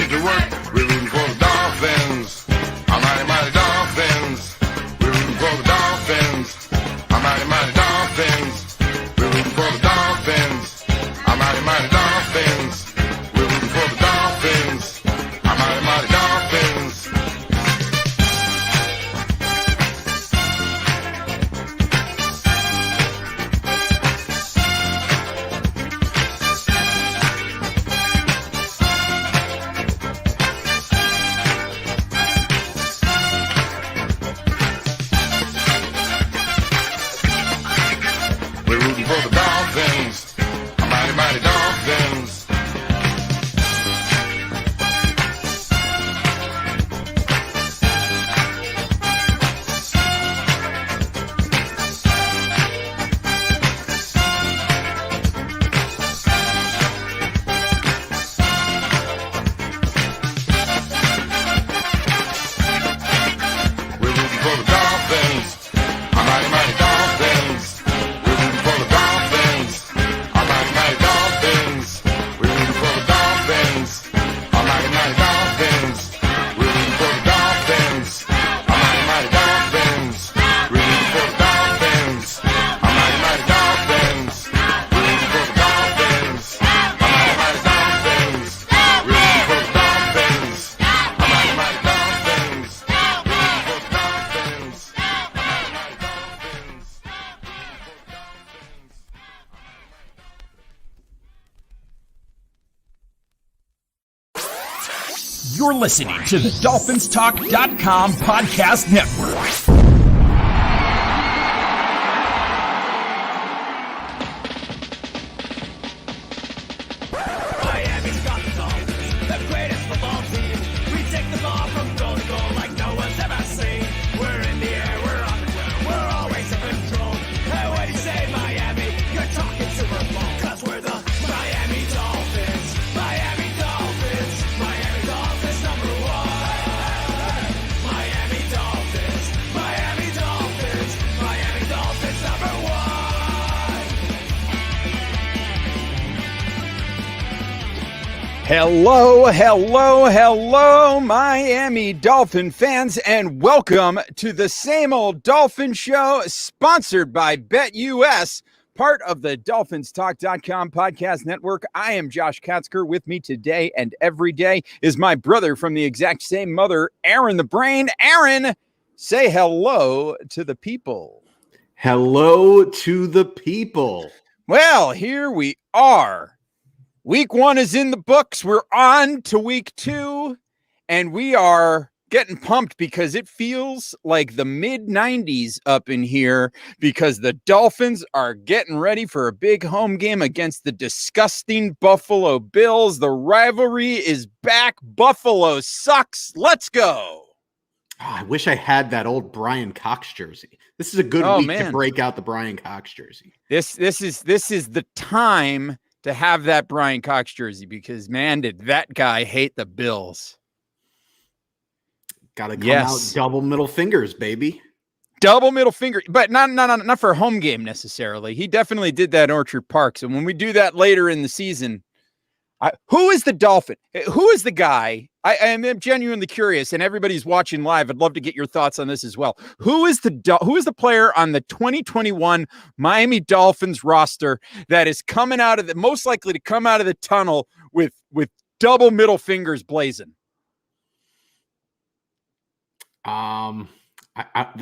get to work. We're rooting for the Dolphins. Our mighty, mighty Dolphins. We're rooting for the Dolphins. Our mighty, mighty Dolphins. We're rooting for the Dolphins. Our mighty, mighty Dolphins. We're rooting for the Dolphins. Our mighty, mighty Dolphins. We're rooting for the Dolphins. Our mighty, mighty Dolphins. We're rooting for the Dolphins. Our mighty, mighty Dolphins. We're rooting for the Dolphins. Our mighty, mighty Dolphins. We're rooting for the Dolphins. Our mighty, mighty Dolphins. We're rooting for the Dolphins. Our mighty, mighty Dolphins. We're rooting for the Dolphins. Our mighty, mighty Dolphins. We're rooting for the Dolphins. Our mighty, mighty Dolphins. We're rooting for the Dolphins. Our mighty, mighty Dolphins. We're rooting for the Dolphins. You're listening to the DolphinsTalk.com podcast network. Miami's got the Dolphins, the greatest football team. We take the ball from goal to goal like no one's ever seen. We're in the air, we're on the ground, we're always in control. Hey, what do you say, Miami? You're talking Super Bowl. 'Cause we're the Miami Dolphins. Miami Dolphins. Miami Dolphins number one. Miami Dolphins. Miami Dolphins. Miami Dolphins number one. Hello, hello, hello, Miami Dolphin fans, and welcome to the Same Old Dolphin Show, sponsored by BetUS, part of the DolphinsTalk.com podcast network. I am Josh Katzker. With me today and every day is my brother from the exact same mother, Aaron the Brain. Aaron, say hello to the people. Hello to the people. Well, here we are. Week 1 is in the books. We're on to week 2, and we are getting pumped because it feels like the mid-90s up in here because the Dolphins are getting ready for a big home game against the disgusting Buffalo Bills. The rivalry is back. Buffalo sucks. Let's go. Oh, I wish I had that old Brian Cox jersey. This is a good week to break out the Brian Cox jersey. This is the time to have that Brian Cox jersey because, man, did that guy hate the Bills. Got to come out double middle fingers, baby. Double middle finger, but not for a home game necessarily. He definitely did that in Orchard Park. So when we do that later in the season, who is the Dolphin? Who is the guy? I am genuinely curious, and everybody's watching live. I'd love to get your thoughts on this as well. Who is the player on the 2021 Miami Dolphins roster that is coming out of the most likely to come out of the tunnel with double middle fingers blazing? The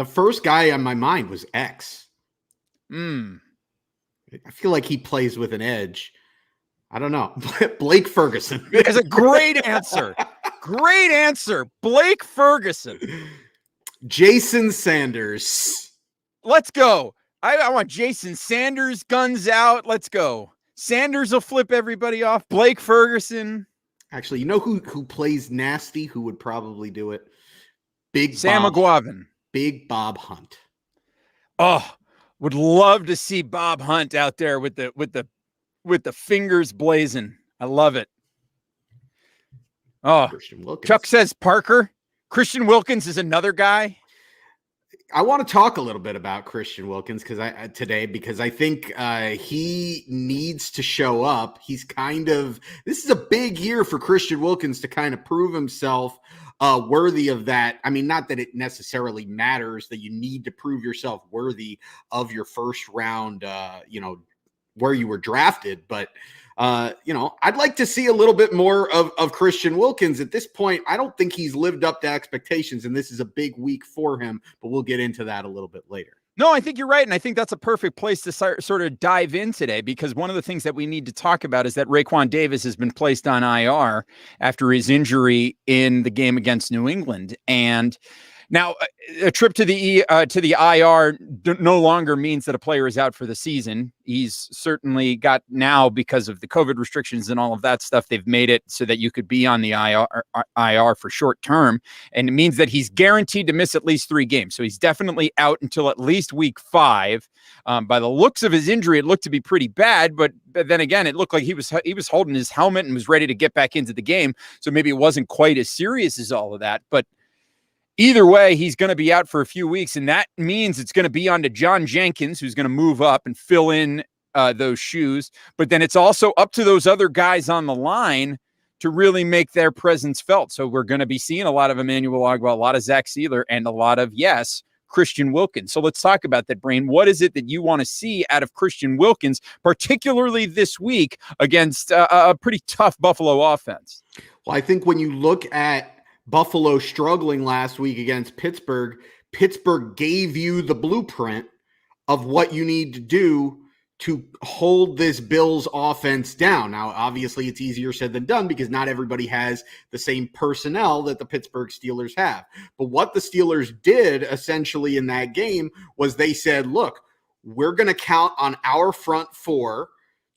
first guy on my mind was X. I feel like he plays with an edge. I don't know. Blake Ferguson. That's a great answer. Great answer. Blake Ferguson. Jason Sanders. Let's go. I want Jason Sanders guns out. Let's go. Sanders will flip everybody off. Blake Ferguson. Actually, you know who plays nasty? Who would probably do it? Big Sam McGuavin. Big Bob Hunt. Oh, would love to see Bob Hunt out there with the fingers blazing. I love it. Oh, Christian Wilkins. Chuck says Parker. Christian Wilkins is another guy. I want to talk a little bit about Christian Wilkins because I think he needs to show up. This is a big year for Christian Wilkins to kind of prove himself worthy of that. I mean, not that it necessarily matters that you need to prove yourself worthy of your first round, where you were drafted, but I'd like to see a little bit more of Christian Wilkins. At this point, I don't think he's lived up to expectations, and this is a big week for him, but we'll get into that a little bit later. No, I think you're right. And I think that's a perfect place to sort of dive in today, because one of the things that we need to talk about is that Raekwon Davis has been placed on IR after his injury in the game against New England. And now a trip to the IR no longer means that a player is out for the season. He's certainly got, now because of the COVID restrictions and all of that stuff, they've made it so that you could be on the IR for short term. And it means that he's guaranteed to miss at least 3 games. So he's definitely out until at least week 5. By the looks of his injury, it looked to be pretty bad, but then again, it looked like he was holding his helmet and was ready to get back into the game. So maybe it wasn't quite as serious as all of that, but either way, he's going to be out for a few weeks, and that means it's going to be on to John Jenkins, who's going to move up and fill in those shoes. But then it's also up to those other guys on the line to really make their presence felt. So we're going to be seeing a lot of Emmanuel Ogbah, a lot of Zach Sealer, and a lot of, yes, Christian Wilkins. So let's talk about that, Brain. What is it that you want to see out of Christian Wilkins, particularly this week against a pretty tough Buffalo offense? Well, I think when you look at Buffalo struggling last week against Pittsburgh gave you the blueprint of what you need to do to hold this Bills offense down. Now, obviously, it's easier said than done because not everybody has the same personnel that the Pittsburgh Steelers have. But what the Steelers did essentially in that game was they said, look, we're going to count on our front 4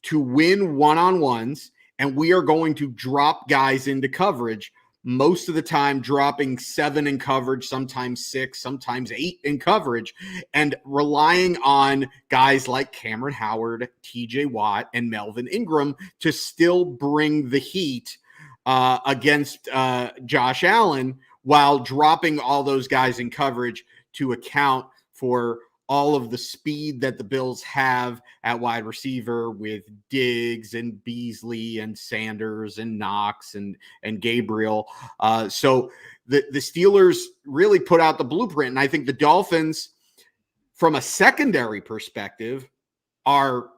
to win one-on-ones, and we are going to drop guys into coverage, most of the time dropping 7 in coverage, sometimes 6, sometimes 8 in coverage, and relying on guys like Cameron Howard, TJ Watt, and Melvin Ingram to still bring the heat against Josh Allen, while dropping all those guys in coverage to account for all of the speed that the Bills have at wide receiver with Diggs and Beasley and Sanders and Knox and Gabriel. So the Steelers really put out the blueprint. And I think the Dolphins, from a secondary perspective, are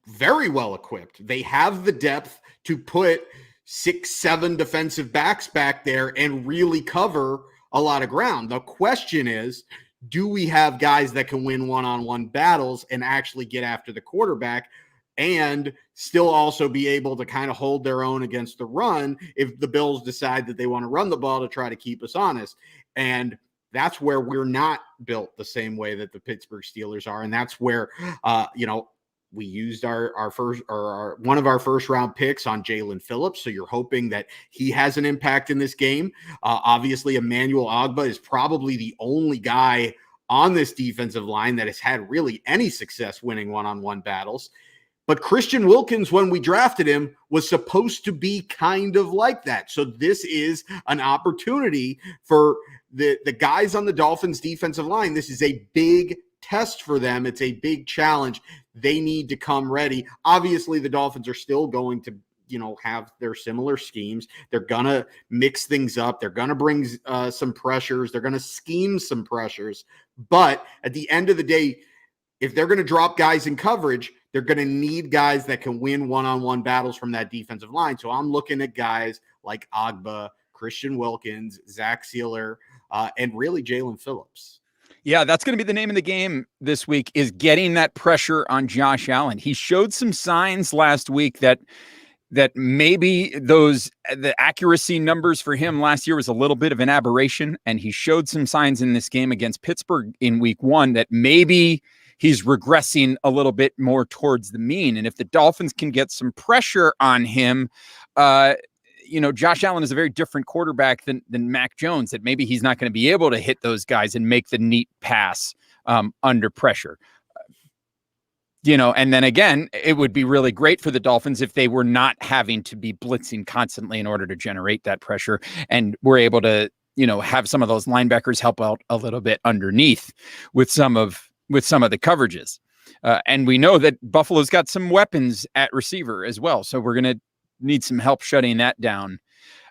very well equipped. They have the depth to put 6-7 defensive backs back there and really cover a lot of ground. The question is, do we have guys that can win one-on-one battles and actually get after the quarterback and still also be able to kind of hold their own against the run if the Bills decide that they want to run the ball to try to keep us honest? And that's where we're not built the same way that the Pittsburgh Steelers are. And that's where, we used our first, or one of our first round picks on Jalen Phillips. So you're hoping that he has an impact in this game. Obviously, Emmanuel Ogbah is probably the only guy on this defensive line that has had really any success winning one-on-one battles. But Christian Wilkins, when we drafted him, was supposed to be kind of like that. So this is an opportunity for the guys on the Dolphins defensive line. This is a big test for them. It's a big challenge. They need to come ready. Obviously, the Dolphins are still going to, have their similar schemes. They're going to mix things up. They're going to bring some pressures. They're going to scheme some pressures. But at the end of the day, if they're going to drop guys in coverage, they're going to need guys that can win one-on-one battles from that defensive line. So I'm looking at guys like Ogbah, Christian Wilkins, Zach Sealer, and really Jalen Phillips. Yeah, that's going to be the name of the game this week, is getting that pressure on Josh Allen. He showed some signs last week that maybe the accuracy numbers for him last year was a little bit of an aberration, and he showed some signs in this game against Pittsburgh in week 1 that maybe he's regressing a little bit more towards the mean. And if the Dolphins can get some pressure on him, Josh Allen is a very different quarterback than Mac Jones, that maybe he's not going to be able to hit those guys and make the neat pass under pressure. And then again, it would be really great for the Dolphins if they were not having to be blitzing constantly in order to generate that pressure, and were able to have some of those linebackers help out a little bit underneath with some of the coverages. And we know that Buffalo's got some weapons at receiver as well. So we're going to need some help shutting that down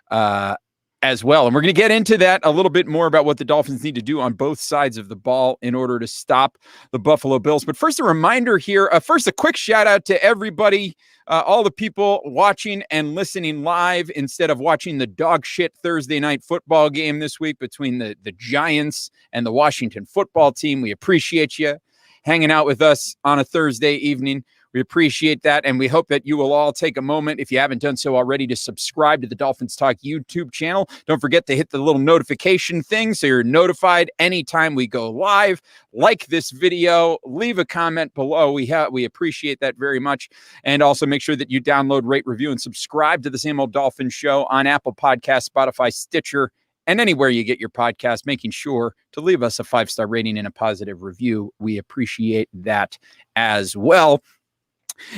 as well. And we're going to get into that a little bit more about what the Dolphins need to do on both sides of the ball in order to stop the Buffalo Bills. But first, a reminder here. First, a quick shout out to everybody, all the people watching and listening live instead of watching the dog shit Thursday night football game this week between the Giants and the Washington football team. We appreciate you hanging out with us on a Thursday evening. We appreciate that, and we hope that you will all take a moment, if you haven't done so already, to subscribe to the Dolphins Talk YouTube channel. Don't forget to hit the little notification thing so you're notified anytime we go live. Like this video, leave a comment below. We appreciate that very much. And also make sure that you download, rate, review, and subscribe to the Same Old Dolphins Show on Apple Podcasts, Spotify, Stitcher, and anywhere you get your podcast, making sure to leave us a 5-star rating and a positive review. We appreciate that as well.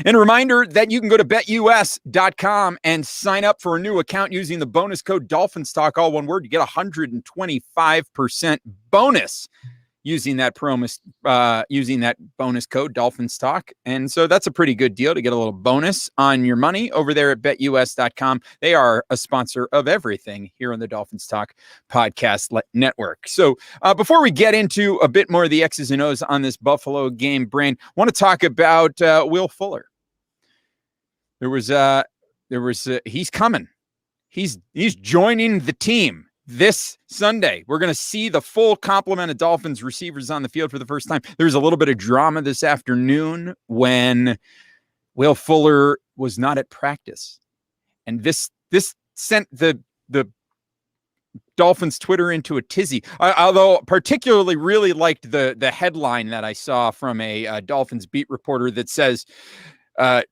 And a reminder that you can go to betus.com and sign up for a new account using the bonus code Dolphins Talk, all one word. You get 125% bonus using that bonus code Dolphins Talk. And so that's a pretty good deal to get a little bonus on your money over there at betus.com. They are a sponsor of everything here on the Dolphins Talk podcast network. So before we get into a bit more of the X's and O's on this Buffalo game, Brain, I want to talk about Will Fuller. He's coming. He's joining the team. This Sunday, we're going to see the full complement of Dolphins receivers on the field for the first time. There's a little bit of drama this afternoon when Will Fuller was not at practice. And this sent the Dolphins Twitter into a tizzy. Although particularly really liked the headline that I saw from a Dolphins beat reporter that says,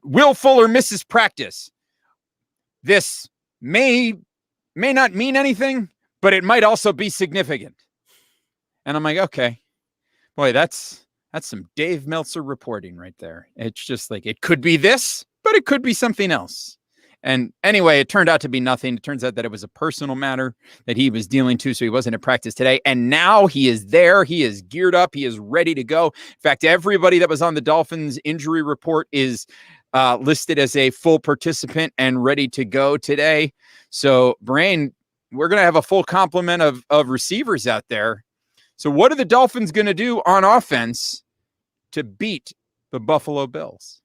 Will Fuller misses practice. This may not mean anything, but it might also be significant. And I'm like, okay, boy, that's some Dave Meltzer reporting right there. It's just like, it could be this, but it could be something else. And anyway, it turned out to be nothing. It turns out that it was a personal matter that he was dealing to, so he wasn't at practice today. And now he is there. He is geared up. He is ready to go. In fact, everybody that was on the Dolphins injury report is listed as a full participant and ready to go today. So, Brain, we're going to have a full complement of receivers out there. So what are the Dolphins going to do on offense to beat the Buffalo Bills?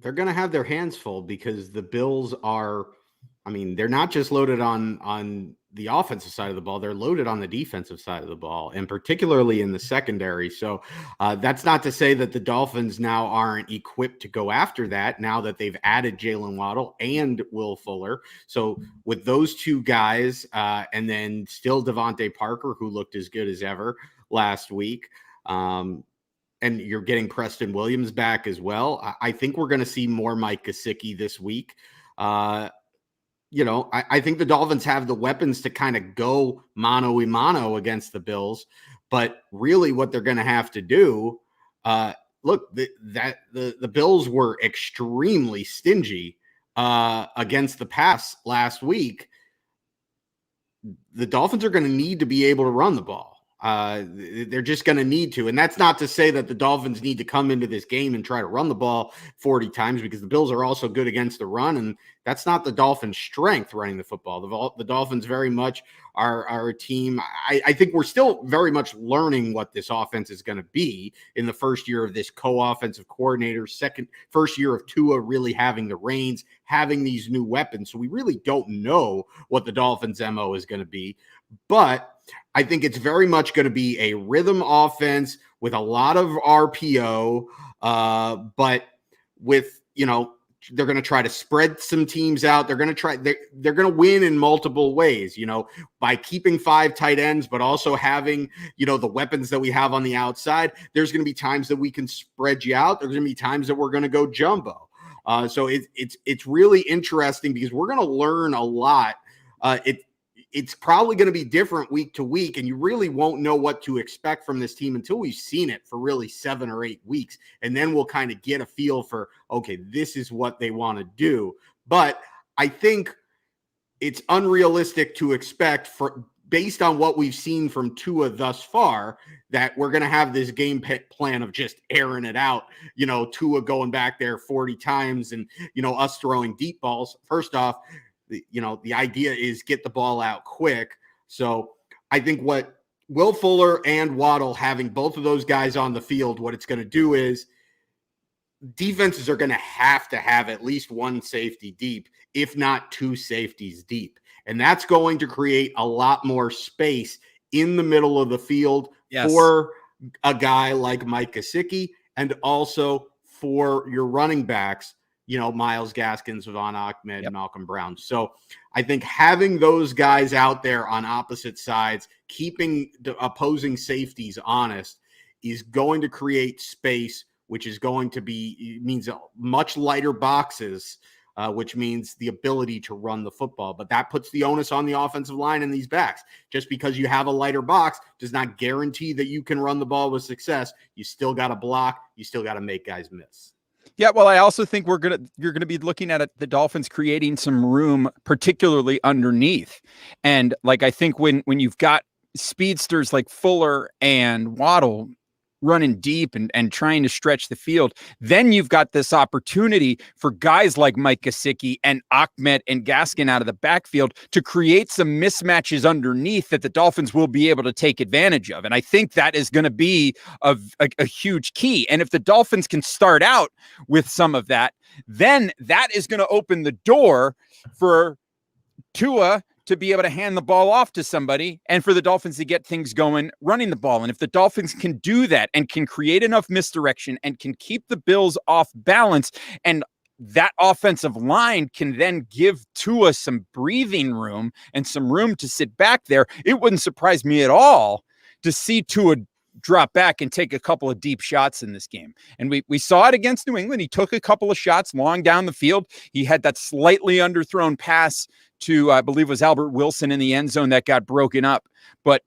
They're going to have their hands full because the Bills are, they're not just loaded on the offensive side of the ball. They're loaded on the defensive side of the ball, and particularly in the secondary. So that's not to say that the Dolphins now aren't equipped to go after that now that they've added Jalen Waddle and Will Fuller. So with those two guys, and then still Devontae Parker, who looked as good as ever last week, and you're getting Preston Williams back as well. I think we're going to see more Mike Gesicki this week. I think the Dolphins have the weapons to kind of go mano-a-mano against the Bills, but really what they're going to have to do, the Bills were extremely stingy against the pass last week. The Dolphins are going to need to be able to run the ball. They're just going to need to. And that's not to say that the Dolphins need to come into this game and try to run the ball 40 times, because the Bills are also good against the run. And that's not the Dolphins' strength, running the football. The Dolphins very much are a team. I think we're still very much learning what this offense is going to be in the first year of this co-offensive coordinator, first year of Tua really having the reins, having these new weapons. So we really don't know what the Dolphins' MO is going to be. But I think it's very much going to be a rhythm offense with a lot of RPO, but with, they're going to try to spread some teams out. They're going to win in multiple ways, by keeping 5 tight ends, but also having, the weapons that we have on the outside. There's going to be times that we can spread you out. There's going to be times that we're going to go jumbo. So it's really interesting because we're going to learn a lot. It's probably going to be different week to week, and you really won't know what to expect from this team until we've seen it for really 7 or 8 weeks. And then we'll kind of get a feel for, okay, this is what they want to do. But I think it's unrealistic to expect based on what we've seen from Tua thus far, that we're going to have this game plan of just airing it out, Tua going back there 40 times and, us throwing deep balls. First off, the idea is get the ball out quick. So I think what Will Fuller and Waddle, having both of those guys on the field, what it's going to do is defenses are going to have at least one safety deep, if not two safeties deep. And that's going to create a lot more space in the middle of the field for a guy like Mike Gesicki, and also for your running backs, Myles Gaskins, Von Ahmed, Malcolm Brown. So I think having those guys out there on opposite sides, keeping the opposing safeties honest, is going to create space, which is going to means much lighter boxes, which means the ability to run the football. But that puts the onus on the offensive line and these backs. Just because you have a lighter box does not guarantee that you can run the ball with success. You still got to block. You still got to make guys miss. Yeah, well, I also think you're gonna be looking at the Dolphins creating some room, particularly underneath. And I think when you've got speedsters like Fuller and Waddle running deep and trying to stretch the field, then you've got this opportunity for guys like Mike Gesicki and Ahmed and Gaskin out of the backfield to create some mismatches underneath that the Dolphins will be able to take advantage of. And I think that is going to be a huge key. And if the Dolphins can start out with some of that, then that is going to open the door for Tua to be able to hand the ball off to somebody and for the Dolphins to get things going running the ball. And if the Dolphins can do that and can create enough misdirection and can keep the Bills off balance, and that offensive line can then give Tua some breathing room and some room to sit back there, it wouldn't surprise me at all to see Tua drop back and take a couple of deep shots in this game. And we saw it against New England. He took a couple of shots long down the field. He had that slightly underthrown pass to, I believe it was Albert Wilson in the end zone that got broken up. But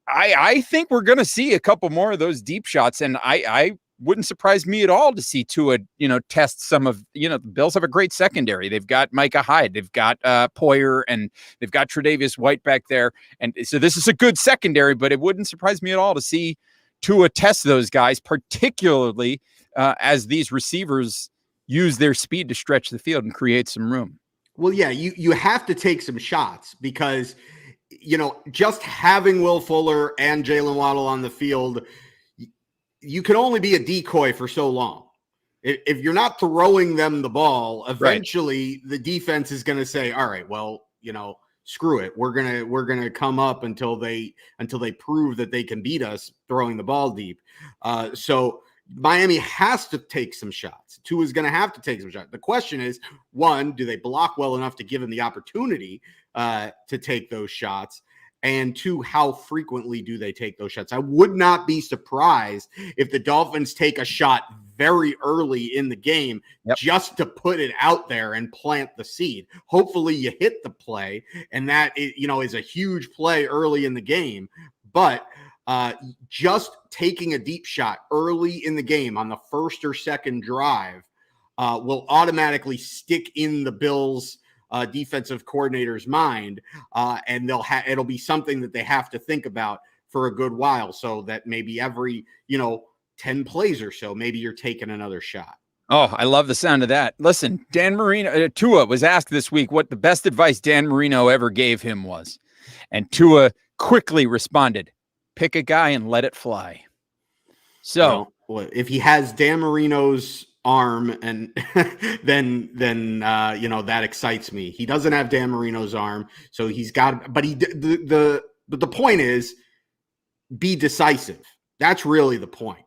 I think we're going to see a couple more of those deep shots. And I wouldn't surprise me at all to see Tua, test some of, the Bills have a great secondary. They've got Micah Hyde, they've got Poyer, and they've got Tre'Davious White back there. And so this is a good secondary, but it wouldn't surprise me at all to see Tua test those guys, particularly as these receivers use their speed to stretch the field and create some room. Well, yeah, you have to take some shots because, just having Will Fuller and Jalen Waddle on the field, you can only be a decoy for so long. If you're not throwing them the ball, eventually the defense is going to say, all right, well, screw it. We're going to come up until they prove that they can beat us throwing the ball deep. So Miami has to take some shots. Tua is going to have to take some shots. The question is, one, do they block well enough to give him the opportunity to take those shots? And two, how frequently do they take those shots? I would not be surprised if the Dolphins take a shot very early in the game just to put it out there and plant the seed. Hopefully you hit the play, and that is a huge play early in the game. But just taking a deep shot early in the game on the first or second drive will automatically stick in the Bills' defensive coordinator's mind, and it'll be something that they have to think about for a good while, so that maybe every 10 plays or so, maybe you're taking another shot. Oh, I love the sound of that. Listen, Dan Marino, Tua was asked this week what the best advice Dan Marino ever gave him was, and Tua quickly responded, pick a guy and let it fly. So if he has Dan Marino's arm, and then that excites me. He doesn't have Dan Marino's arm, so he's got, but the point is, be decisive. That's really the point.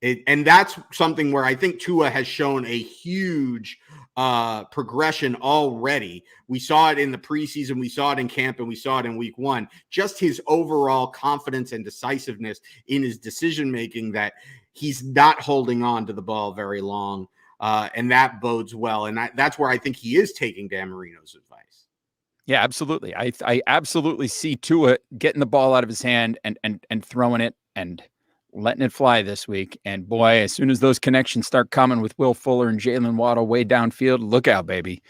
And that's something where I think Tua has shown a huge progression already. We saw it in the preseason, we saw it in camp, and we saw it in week one. Just his overall confidence and decisiveness in his decision-making, that he's not holding on to the ball very long, and that bodes well. And that's where I think he is taking Dan Marino's advice. Yeah, absolutely. I absolutely see Tua getting the ball out of his hand and throwing it and letting it fly this week. And boy, as soon as those connections start coming with Will Fuller and Jalen Waddle way downfield, look out, baby.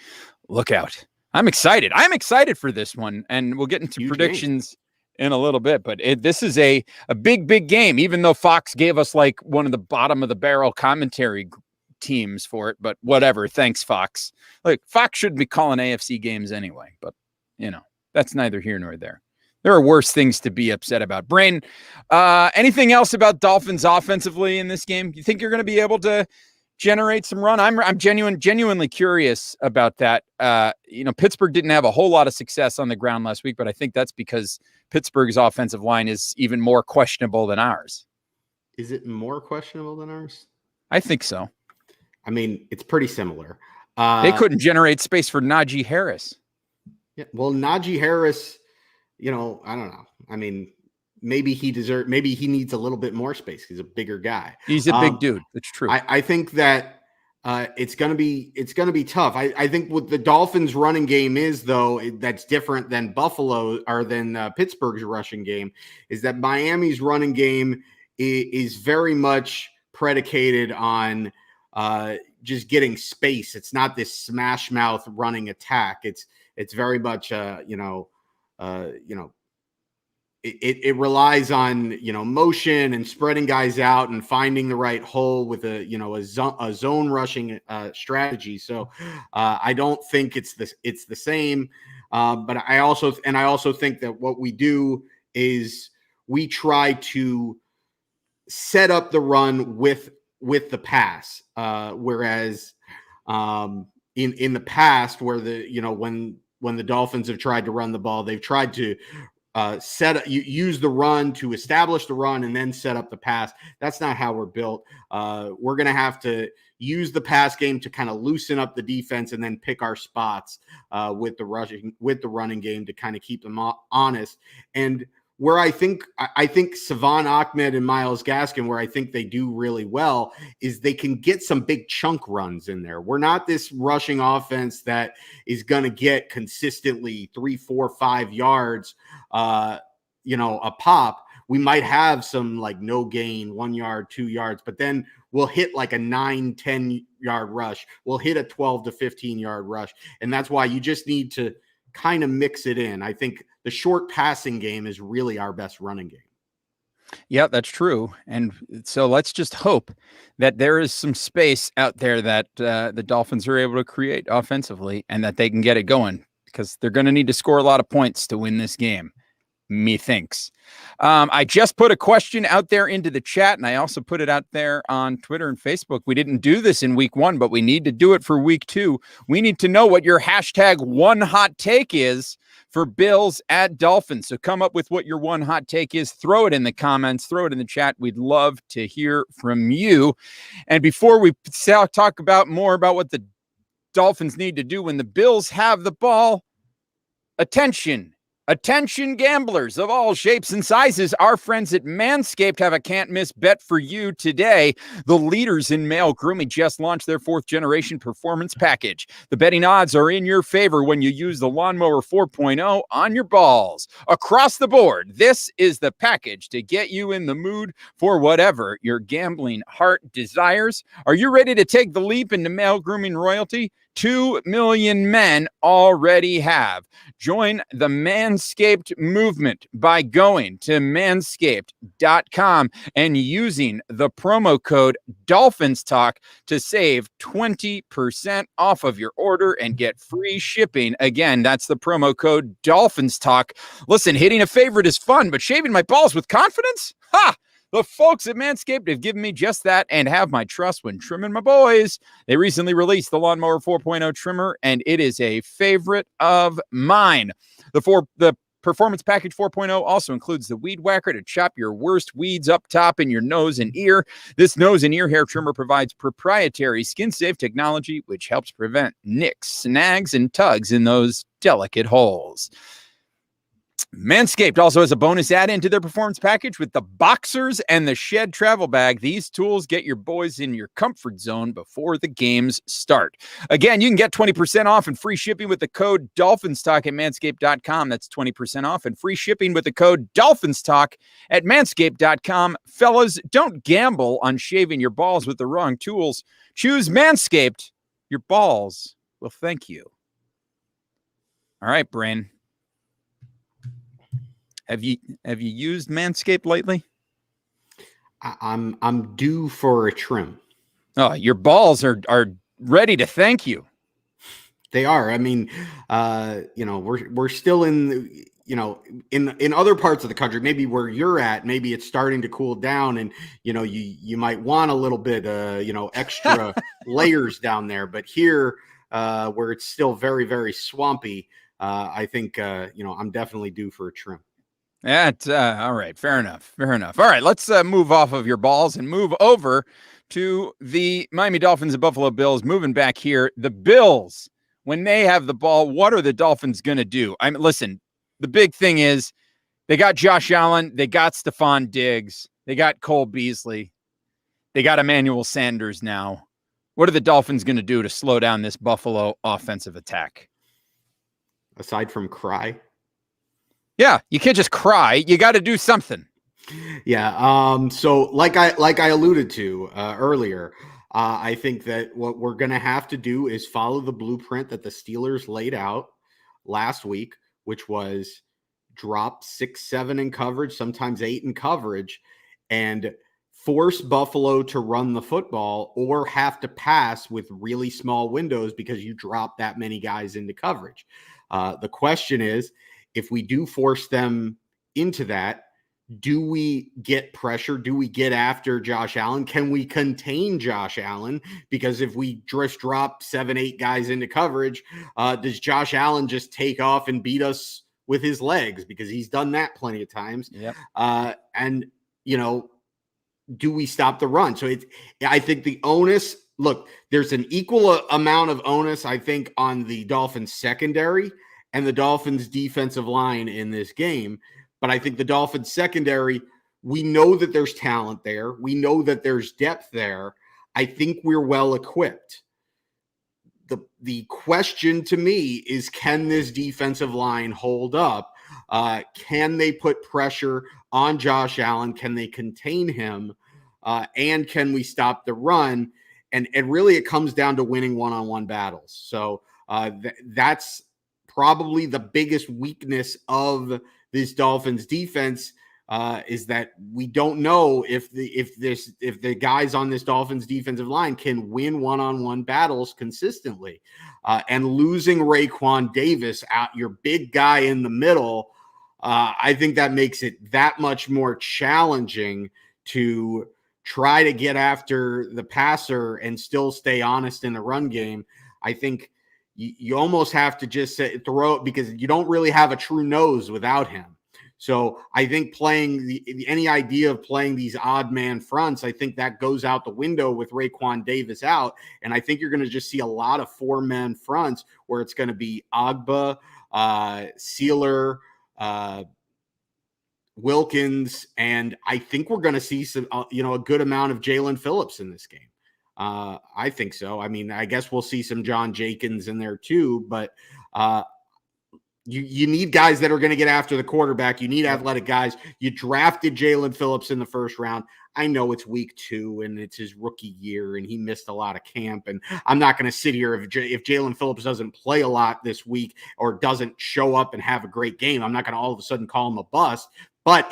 Look out. I'm excited. I'm excited for this one, and we'll get into Huge predictions in a little bit. But this is a big game, even though Fox gave us like one of the bottom of the barrel commentary teams for it. But whatever. Thanks, Fox. Like Fox shouldn't be calling AFC games anyway. But that's neither here nor there. There are worse things to be upset about. Brain, anything else about Dolphins offensively in this game? You think you're going to be able to generate some run? I'm genuinely curious about that. Pittsburgh didn't have a whole lot of success on the ground last week, but I think that's because Pittsburgh's offensive line is even more questionable than ours. Is it more questionable than ours? I think so. I mean, it's pretty similar. They couldn't generate space for Najee Harris. Yeah, well, Najee Harris, I don't know. I mean, maybe he needs a little bit more space. He's a bigger guy. He's a big dude. That's true. I think that it's gonna be tough. I think what the Dolphins' running game is, though, that's different than Buffalo or than Pittsburgh's rushing game, is that Miami's running game is very much predicated on just getting space. It's not this smash mouth running attack. It's very much it relies on motion and spreading guys out and finding the right hole with a zone rushing strategy. So I don't think it's the same. But I also think that what we do is we try to set up the run with the pass, whereas in the past, where when the Dolphins have tried to run the ball, they've tried to use the run to establish the run and then set up the pass. That's not how we're built. We're going to have to use the pass game to kind of loosen up the defense and then pick our spots with the running game to kind of keep them honest. And where I think Savon Ahmed and Myles Gaskin, where I think they do really well, is they can get some big chunk runs in there. We're not this rushing offense that is going to get consistently 3, 4, 5 yards, a pop. We might have some like no gain, 1 yard, 2 yards, but then we'll hit like a 9, 10 yard rush. We'll hit a 12 to 15 yard rush. And that's why you just need to kind of mix it in. I think the short passing game is really our best running game. Yeah, that's true. And so let's just hope that there is some space out there that the Dolphins are able to create offensively and that they can get it going, because they're going to need to score a lot of points to win this game. Methinks. I just put a question out there into the chat, and I also put it out there on Twitter and Facebook. We didn't do this in week 1, but we need to do it for week 2. We need to know what your hashtag one hot take is for Bills at Dolphins. So come up with what your one hot take is. Throw it in the comments. Throw it in the chat. We'd love to hear from you. And before we talk about more about what the Dolphins need to do when the Bills have the ball, attention gamblers of all shapes and sizes. Our friends at Manscaped have a can't miss bet for you today. The leaders in male grooming just launched their 4th generation performance package. The betting odds are in your favor when you use the Lawnmower 4.0 on your balls. Across the board, this is the package to get you in the mood for whatever your gambling heart desires. Are you ready to take the leap into male grooming royalty? 2 million men already have. Join the Manscaped movement by going to manscaped.com and using the promo code DolphinsTalk to save 20% off of your order and get free shipping. Again, that's the promo code DolphinsTalk. Listen, hitting a favorite is fun, but shaving my balls with confidence? Ha! The folks at Manscaped have given me just that and have my trust when trimming my boys. They recently released the Lawnmower 4.0 trimmer, and it is a favorite of mine. The Performance Package 4.0 also includes the Weed Whacker to chop your worst weeds up top in your nose and ear. This nose and ear hair trimmer provides proprietary skin-safe technology, which helps prevent nicks, snags, and tugs in those delicate holes. Manscaped also has a bonus add-in to their performance package with the Boxers and the Shed travel bag. These tools get your boys in your comfort zone before the games start. Again, you can get 20% off and free shipping with the code DolphinsTalk at manscaped.com. That's 20% off and free shipping with the code DolphinsTalk at manscaped.com. Fellas, don't gamble on shaving your balls with the wrong tools. Choose Manscaped. Your balls will thank you. All right, Brain. Have you used Manscaped lately? I'm due for a trim. Oh, your balls are ready to thank you. They are. I mean, we're still in, in other parts of the country, maybe where you're at, maybe it's starting to cool down, and you might want a little bit, extra layers down there. But here, where it's still very, very swampy, I think I'm definitely due for a trim. That's all right. Fair enough. Fair enough. All right, let's move off of your balls and move over to the Miami Dolphins and Buffalo Bills. Moving back here, the Bills, when they have the ball, what are the Dolphins going to do? I mean, listen, the big thing is they got Josh Allen, they got Stephon Diggs, they got Cole Beasley, they got Emmanuel Sanders now. What are the Dolphins going to do to slow down this Buffalo offensive attack? Aside from cry. Yeah, you can't just cry. You got to do something. Yeah. So like I alluded to earlier, I think that what we're going to have to do is follow the blueprint that the Steelers laid out last week, which was drop 6-7 in coverage, sometimes 8 in coverage, and force Buffalo to run the football or have to pass with really small windows because you drop that many guys into coverage. The question is, if we do force them into that, do we get pressure? Do we get after Josh Allen? Can we contain Josh Allen? Because if we just drop 7-8 guys into coverage, does Josh Allen just take off and beat us with his legs? Because he's done that plenty of times. Yep. And, do we stop the run? So I think the onus, look, there's an equal amount of onus, I think, on the Dolphins secondary and the Dolphins defensive line in this game. But I think the Dolphins secondary, we know that there's talent there. We know that there's depth there. I think we're well equipped. The question to me is, can this defensive line hold up? Can they put pressure on Josh Allen? Can they contain him? And can we stop the run? And really it comes down to winning one-on-one battles. So that's probably the biggest weakness of this Dolphins defense, is that we don't know if the guys on this Dolphins defensive line can win one-on-one battles consistently. And losing Raekwon Davis out, your big guy in the middle, I think that makes it that much more challenging to try to get after the passer and still stay honest in the run game. I think you almost have to just throw, because you don't really have a true nose without him. So I think playing any idea of playing these odd man fronts, I think that goes out the window with Raekwon Davis out. And I think you're going to just see a lot of 4-man fronts where it's going to be Agba, Sealer, Wilkins, and I think we're going to see some, a good amount of Jalen Phillips in this game. I think so. I mean, I guess we'll see some John Jenkins in there too, but you need guys that are going to get after the quarterback. You need athletic guys. You drafted Jalen Phillips in the first round. I know it's week 2 and it's his rookie year and he missed a lot of camp. And I'm not going to sit here if Jalen Phillips doesn't play a lot this week or doesn't show up and have a great game, I'm not going to all of a sudden call him a bust. But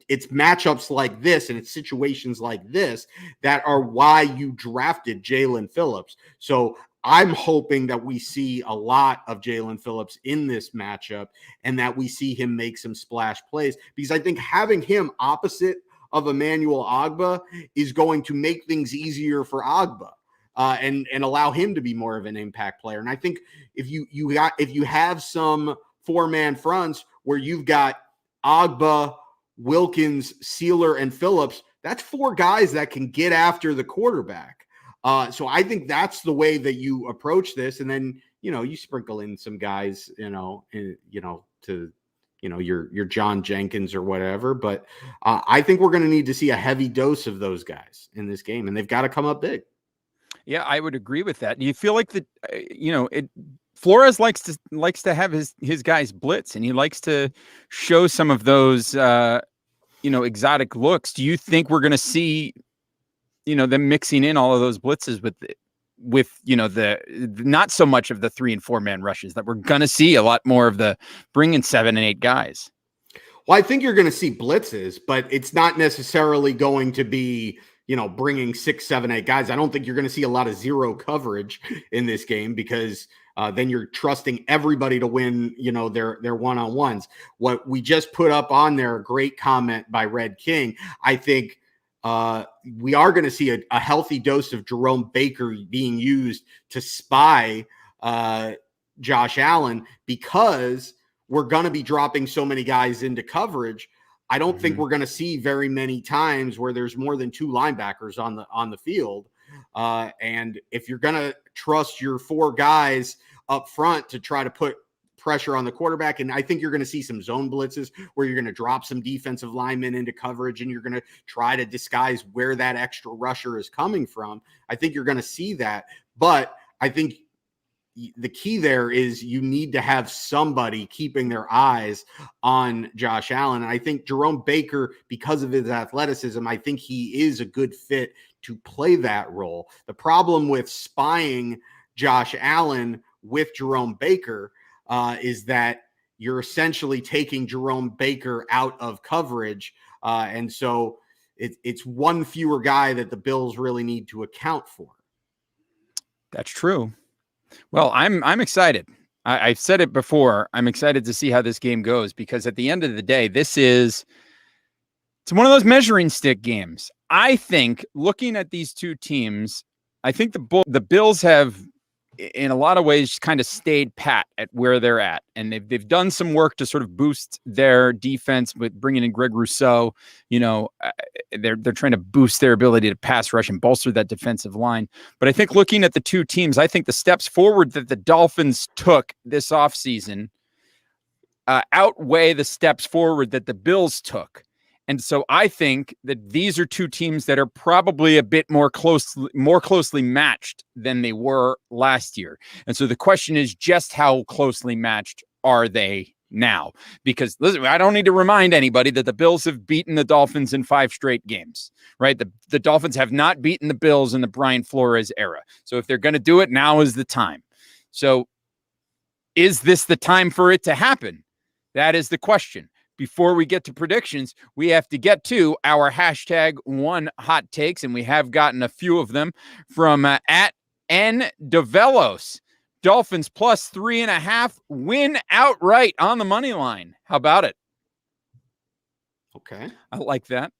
it's matchups like this and it's situations like this that are why you drafted Jalen Phillips. So I'm hoping that we see a lot of Jalen Phillips in this matchup and that we see him make some splash plays, because I think having him opposite of Emmanuel Agba is going to make things easier for Agba and allow him to be more of an impact player. And I think if you have some 4-man fronts where you've got Agba, Wilkins, Sealer, and Phillips, that's 4 guys that can get after the quarterback. So I think that's the way that you approach this. And then, you sprinkle in some guys, to, your John Jenkins or whatever. But I think we're going to need to see a heavy dose of those guys in this game, and they've got to come up big. Yeah, I would agree with that. Do you feel like Flores likes to have his guys blitz, and he likes to show some of those, exotic looks. Do you think we're going to see, them mixing in all of those blitzes with, not so much of the 3 and 4 man rushes, that we're going to see a lot more of the bringing 7 and 8 guys. Well, I think you're going to see blitzes, but it's not necessarily going to be, bringing 6, 7, 8 guys. I don't think you're going to see a lot of zero coverage in this game because then you're trusting everybody to win, their one-on-ones. What we just put up on there, a great comment by Red King. I think we are going to see a healthy dose of Jerome Baker being used to spy Josh Allen because we're going to be dropping so many guys into coverage. I don't think we're going to see very many times where there's more than 2 linebackers on the field. And if you're going to trust your 4 guys up front to try to put pressure on the quarterback, and I think you're going to see some zone blitzes where you're going to drop some defensive linemen into coverage and you're going to try to disguise where that extra rusher is coming from. I think you're going to see that. But I think the key there is you need to have somebody keeping their eyes on Josh Allen. And I think Jerome Baker, because of his athleticism, I think he is a good fit to play that role. The problem with spying Josh Allen with Jerome Baker is that you're essentially taking Jerome Baker out of coverage. And so it's one fewer guy that the Bills really need to account for. That's true. Well, I'm excited. I've said it before. I'm excited to see how this game goes because at the end of the day, it's one of those measuring stick games. I think looking at these two teams, I think the Bills have, in a lot of ways, kind of stayed pat at where they're at, and they've done some work to sort of boost their defense with bringing in Greg Rousseau. They're trying to boost their ability to pass rush and bolster that defensive line. But I think looking at the two teams, I think the steps forward that the Dolphins took this offseason outweigh the steps forward that the Bills took. And so I think that these are two teams that are probably a bit more closely matched than they were last year. And so the question is just how closely matched are they now? Because listen, I don't need to remind anybody that the Bills have beaten the Dolphins in 5 straight games, right? The Dolphins have not beaten the Bills in the Brian Flores era. So if they're going to do it, now is the time. So is this the time for it to happen? That is the question. Before we get to predictions, we have to get to our #1 hot takes, and we have gotten a few of them from at N Develos. Dolphins plus 3.5 win outright on the money line. How about it? Okay. I like that.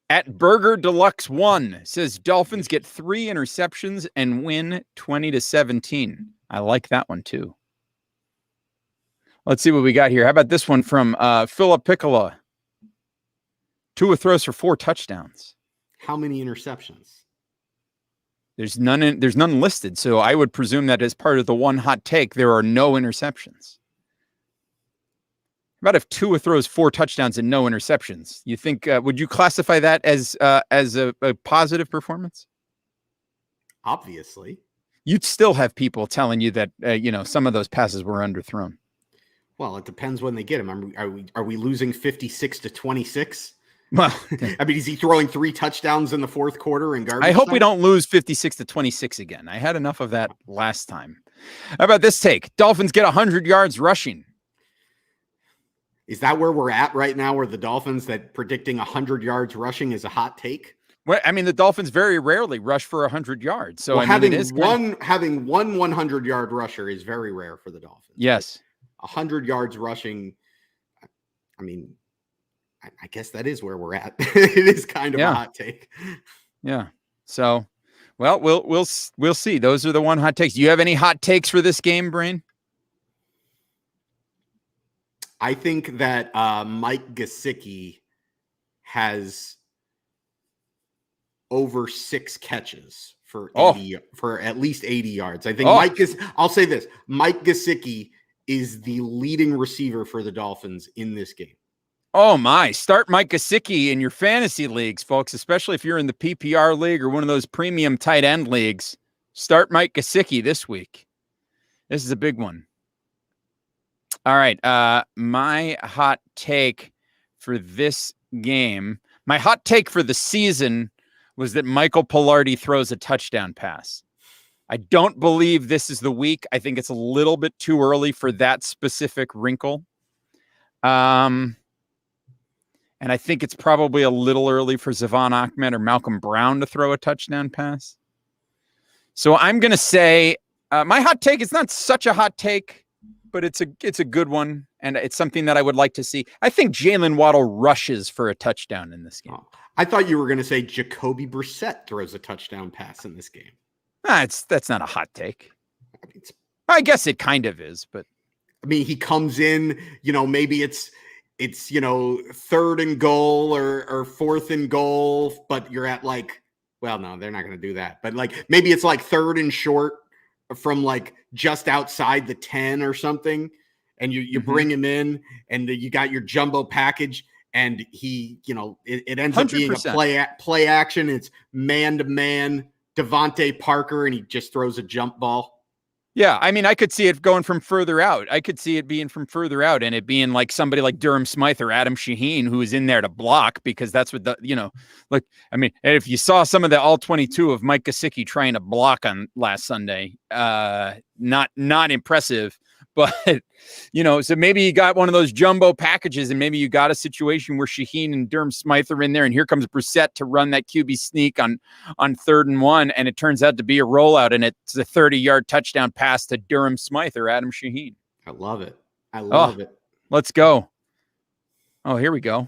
At Burger Deluxe 1 says Dolphins get 3 interceptions and win 20-17. I like that one too. Let's see what we got here. How about this one from Philip Piccola? Tua throws for 4 touchdowns. How many interceptions? There's none listed, so I would presume that as part of the one hot take, there are no interceptions. How about if Tua throws 4 touchdowns and no interceptions? You think would you classify that as a positive performance? Obviously. You'd still have people telling you that some of those passes were underthrown. Well, it depends when they get him. Are we losing 56-26? Well, I mean, is he throwing 3 touchdowns in the fourth quarter in garbage I hope time? we don't lose 56-26 again. I had enough of that last time. How about this take? Dolphins get 100 yards rushing. Is that where we're at right now, where the Dolphins that predicting 100 yards rushing is a hot take? Well, I mean, the Dolphins very rarely rush for 100 yards. So well, I mean, having one 100-yard rusher is very rare for the Dolphins. Yes. 100 yards rushing, I mean, I guess that is where we're at. It is kind of a hot take. Yeah. So, well, we'll see. Those are the one hot takes. Do you have any hot takes for this game, Brain? I think that Mike Gesicki has over 6 catches for at least 80 yards. I think I'll say this. Mike Gesicki is the leading receiver for the Dolphins in this game. Oh my, start Mike Gesicki in your fantasy leagues, folks, especially if you're in the PPR league or one of those premium tight end leagues. Start Mike Gesicki this week. This is a big one. All right, my hot take for this game, my hot take for the season was that Michael Pilardi throws a touchdown pass. I don't believe this is the week. I think it's a little bit too early for that specific wrinkle. And I think it's probably a little early for Zavon Ahmed or Malcolm Brown to throw a touchdown pass. So I'm going to say my hot take is not such a hot take, but it's a good one. And it's something that I would like to see. I think Jalen Waddle rushes for a touchdown in this game. Oh, I thought you were going to say Jacoby Brissett throws a touchdown pass in this game. That's not a hot take. I guess it kind of is, but I mean, he comes in, maybe it's 3rd and goal or 4th and goal, but you're at no, they're not going to do that. But maybe it's 3rd and short from just outside the 10 or something. And you bring him in and you got your jumbo package and he, it ends up being 100%. a play action. It's man to man. Devontae Parker, and he just throws a jump ball. Yeah, I mean, I could see it going from further out. I could see it being from further out and it being somebody like Durham Smythe or Adam Shaheen who is in there to block because that's what and if you saw some of the all 22 of Mike Gesicki trying to block on last Sunday, not impressive. But, so maybe you got one of those jumbo packages and maybe you got a situation where Shaheen and Durham Smythe are in there and here comes Brissett to run that QB sneak on 3rd and 1. And it turns out to be a rollout and it's a 30-yard touchdown pass to Durham Smythe or Adam Shaheen. I love it. I love it. Let's go. Oh, here we go.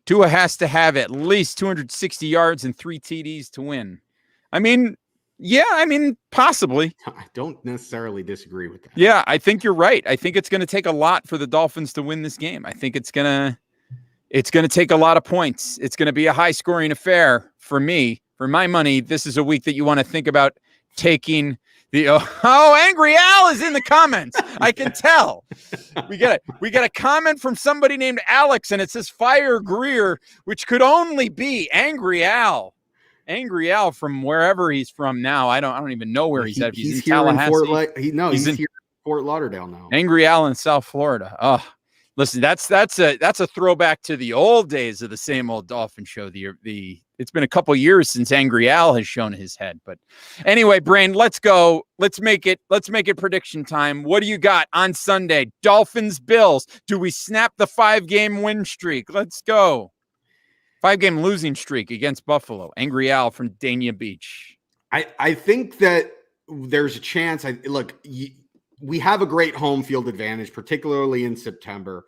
Tua has to have at least 260 yards and 3 TDs to win. Possibly. I don't necessarily disagree with that. Yeah, I think you're right. I think it's going to take a lot for the Dolphins to win this game. I think it's going to take a lot of points. It's going to be a high-scoring affair for me. For my money, this is a week that you want to think about taking the Angry Al is in the comments. I can tell. We got a comment from somebody named Alex and it says Fire Greer, which could only be Angry Al. Angry Al from wherever he's from now. I don't even know where he's at. He's in Tallahassee. He's here in Fort Lauderdale now. Angry Al in South Florida. Oh, listen, that's a throwback to the old days of the Same Old Dolphin Show. It's been a couple years since Angry Al has shown his head. But anyway, Brain, let's go. Let's make it prediction time. What do you got on Sunday? Dolphins, Bills. Do we snap the 5-game win streak? Let's go. 5-game losing streak against Buffalo. Angry Al from Dania Beach. I think that there's a chance. We have a great home field advantage, particularly in September,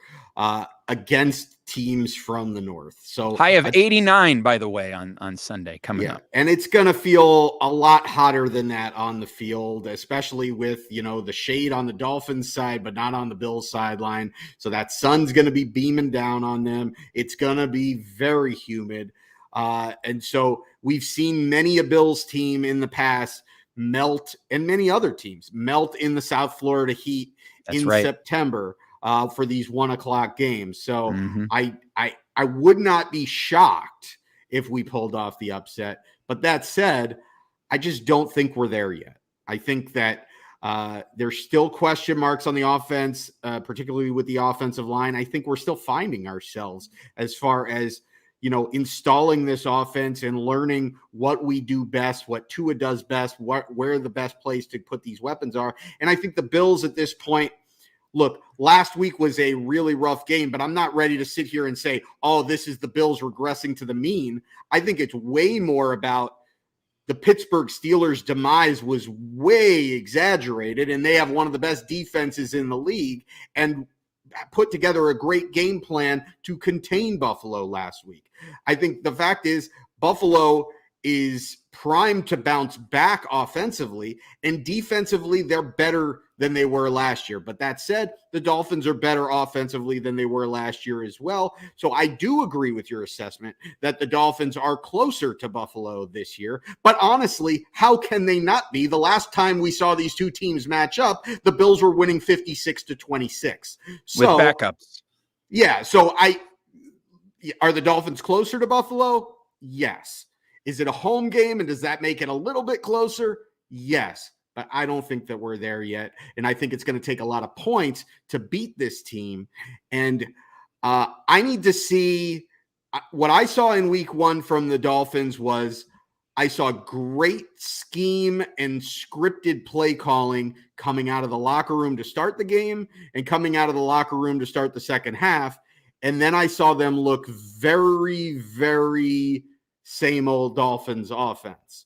against teams from the north. So high of 89, by the way, on Sunday coming up. And it's going to feel a lot hotter than that on the field, especially with, the shade on the Dolphins side, but not on the Bills sideline. So that sun's going to be beaming down on them. It's going to be very humid. And so we've seen many a Bills team in the past melt, and many other teams melt in the South Florida heat September for these 1:00 games. So I would not be shocked if we pulled off the upset. But that said, I just don't think we're there yet. I think that there's still question marks on the offense, particularly with the offensive line. I think we're still finding ourselves as far as installing this offense and learning what we do best, what Tua does best, where the best place to put these weapons are. And I think the Bills at this point, look, last week was a really rough game, but I'm not ready to sit here and say, oh, this is the Bills regressing to the mean. I think it's way more about the Pittsburgh Steelers' demise was way exaggerated, and they have one of the best defenses in the league and put together a great game plan to contain Buffalo last week. I think the fact is Buffalo is primed to bounce back offensively, and defensively they're better than they were last year. But that said, the Dolphins are better offensively than they were last year as well. So I do agree with your assessment that the Dolphins are closer to Buffalo this year. But honestly, how can they not be? The last time we saw these two teams match up, the Bills were winning 56-26. So, with backups. Yeah. So are the Dolphins closer to Buffalo? Yes. Is it a home game, and does that make it a little bit closer? Yes, but I don't think that we're there yet, and I think it's going to take a lot of points to beat this team, and I need to see what I saw in week 1 from the Dolphins was I saw great scheme and scripted play calling coming out of the locker room to start the game and coming out of the locker room to start the second half. And then I saw them look very, very same old Dolphins offense.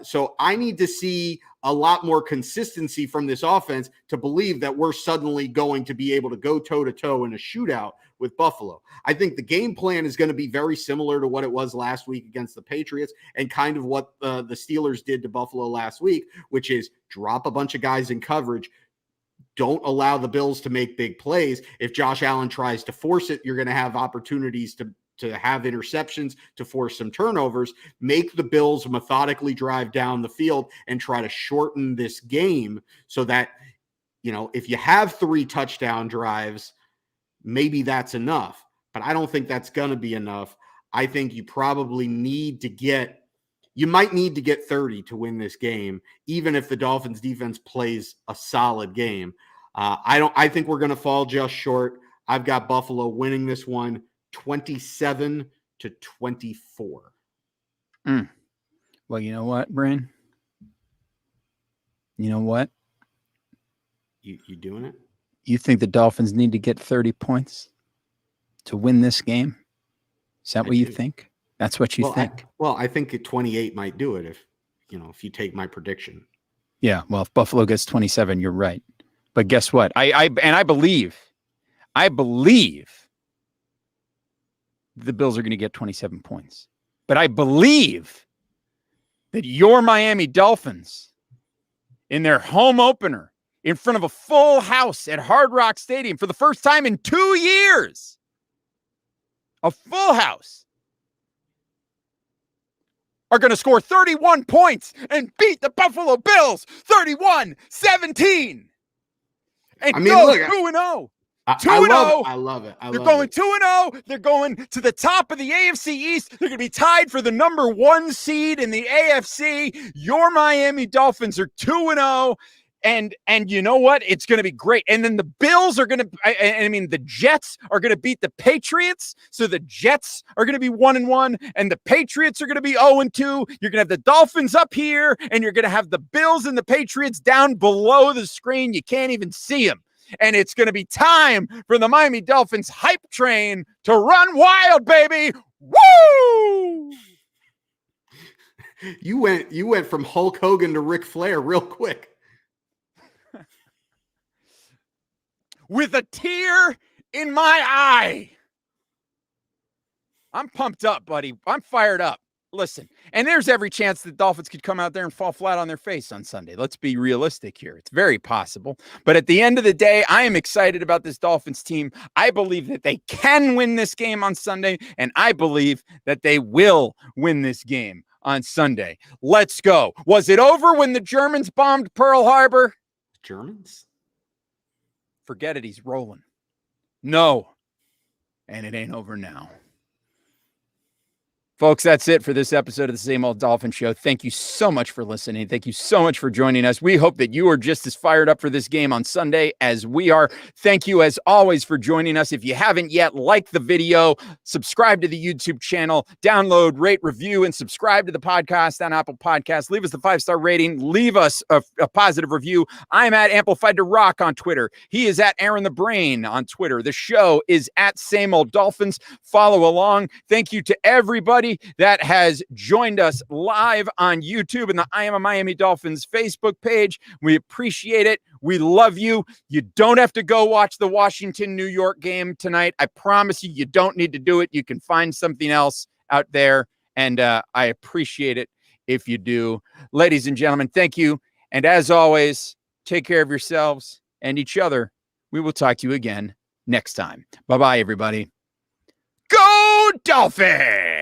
So I need to see a lot more consistency from this offense to believe that we're suddenly going to be able to go toe-to-toe in a shootout with Buffalo. I think the game plan is going to be very similar to what it was last week against the Patriots and kind of what the Steelers did to Buffalo last week, which is drop a bunch of guys in coverage. Don't allow the Bills to make big plays. If Josh Allen tries to force it, you're going to have opportunities to have interceptions, to force some turnovers, make the Bills methodically drive down the field and try to shorten this game so that, if you have 3 touchdown drives, maybe that's enough. But I don't think that's going to be enough. I think you probably might need to get 30 to win this game, even if the Dolphins defense plays a solid game. I think we're going to fall just short. I've got Buffalo winning this one 27-24. Well, you know what, Brian? You know what? You doing it? You think the Dolphins need to get 30 points to win this game? Is that what you think? That's what you think? I think 28 might do it if you take my prediction. Yeah, well, if Buffalo gets 27, you're right. But guess what? I believe the Bills are going to get 27 points. But I believe that your Miami Dolphins, in their home opener, in front of a full house at Hard Rock Stadium for the first time in 2 years, a full house, are going to score 31 points and beat the Buffalo Bills 31-17. And go 2-0. 2-0. I love it. They're going 2-0. They're going to the top of the AFC East. They're going to be tied for the number 1 seed in the AFC. Your Miami Dolphins are 2-0. And you know what? It's going to be great. And then the Bills are going to, the Jets are going to beat the Patriots. So the Jets are going to be 1-1 and the Patriots are going to be 0-2. You're going to have the Dolphins up here and you're going to have the Bills and the Patriots down below the screen. You can't even see them. And it's going to be time for the Miami Dolphins hype train to run wild, baby. Woo! You went from Hulk Hogan to Ric Flair real quick. With a tear in my eye. I'm pumped up, buddy. I'm fired up. Listen, and there's every chance the Dolphins could come out there and fall flat on their face on Sunday. Let's be realistic here. It's very possible. But at the end of the day, I am excited about this Dolphins team. I believe that they can win this game on Sunday, and I believe that they will win this game on Sunday. Let's go. Was it over when the Germans bombed Pearl Harbor? Germans? Forget it. He's rolling. No. And it ain't over now. Folks, that's it for this episode of the Same Old Dolphin Show. Thank you so much for listening. Thank you so much for joining us. We hope that you are just as fired up for this game on Sunday as we are. Thank you, as always, for joining us. If you haven't yet, like the video, subscribe to the YouTube channel, download, rate, review, and subscribe to the podcast on Apple Podcasts. Leave us a 5-star rating. Leave us a positive review. I'm at Amplified to Rock on Twitter. He is at Aaron the Brain on Twitter. The show is at Same Old Dolphins. Follow along. Thank you to everybody that has joined us live on YouTube and the I Am a Miami Dolphins Facebook page. We appreciate it. We love you. You don't have to go watch the Washington-New York game tonight. I promise you, you don't need to do it. You can find something else out there, and I appreciate it if you do. Ladies and gentlemen, thank you. And as always, take care of yourselves and each other. We will talk to you again next time. Bye-bye, everybody. Go Dolphins!